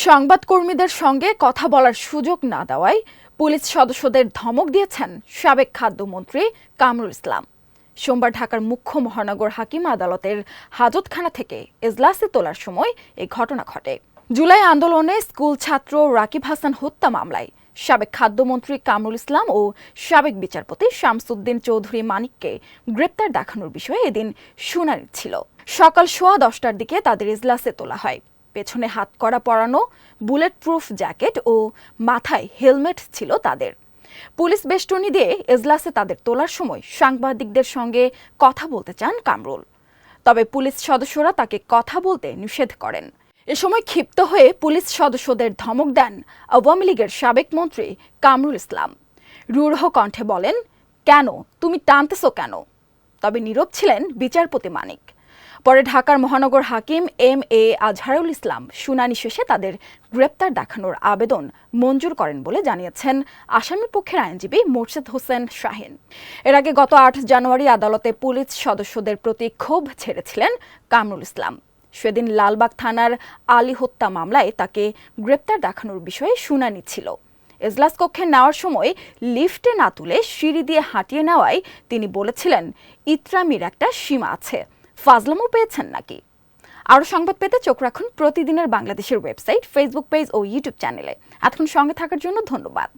সংবাদকর্মীদের সঙ্গে কথা বলার সুযোগ না দেওয়ায় পুলিশ সদস্যদের ধমক দিয়েছেন সাবেক খাদ্যমন্ত্রী কামরুল ইসলাম। সোমবার ঢাকার মুখ্য মহানগর হাকিম আদালতের হাজতখানা থেকে এজলাসে তোলার সময় এই ঘটনা ঘটে। জুলাই আন্দোলনে স্কুল ছাত্র রাকিব হাসান হত্যা মামলায় সাবেক খাদ্যমন্ত্রী কামরুল ইসলাম ও সাবেক বিচারপতি শামসুদ্দিন চৌধুরী মানিককে গ্রেপ্তার দেখানোর বিষয়ে এদিন শুনানি ছিল। সকাল 10:15টার দিকে তাদের এজলাসে তোলা হয়। পেছনে হাতকড়া পরানো, বুলেট প্রুফ জ্যাকেট ও মাথায় হেলমেট ছিল তাদের। পুলিশ বেষ্টনী দিয়ে এজলাসে তাদের তোলার সময় সাংবাদিকদের সঙ্গে কথা বলতে চান কামরুল, তবে পুলিশ সদস্যরা তাকে কথা বলতে নিষেধ করেন। এ সময় ক্ষিপ্ত হয়ে পুলিশ সদস্যদের ধমক দেন আওয়ামী লীগের সাবেক মন্ত্রী কামরুল ইসলাম। রূঢ় কণ্ঠে বলেন, কেন তুমি টানতেছো কেন? তবে নীরব ছিলেন বিচারপতি মানিক। পরে ঢাকার মহানগর হাকিম এম.এ. আজহারুল ইসলাম শুনানি শেষে তাদের গ্রেপ্তার দেখানোর আবেদন মঞ্জুর করেন বলে জানিয়েছেন আসামি পক্ষের আইনজীবী মোর্শেদ হোসেন শাহীন। এর আগে গত 8 জানুয়ারি আদালতে পুলিশ সদস্যদের প্রতি ক্ষোভ ছেড়েছিলেন কামরুল ইসলাম। সেদিন লালবাগ থানার আলী হত্যা মামলায় তাকে গ্রেপ্তার দেখানোর বিষয়ে শুনানি ছিল। এজলাস কক্ষে নেওয়ার সময় লিফটে না তুলে সিঁড়ি দিয়ে হাঁটিয়ে নেওয়ায় তিনি বলেছিলেন, ইত্রামির একটা সীমা আছে, ফাজলামও পেয়েছেন নাকি? আরও সংবাদ পেতে চোখ রাখুন প্রতিদিনের বাংলাদেশের ওয়েবসাইট, ফেসবুক পেজ ও ইউটিউব চ্যানেলে। এতক্ষণ সঙ্গে থাকার জন্য ধন্যবাদ।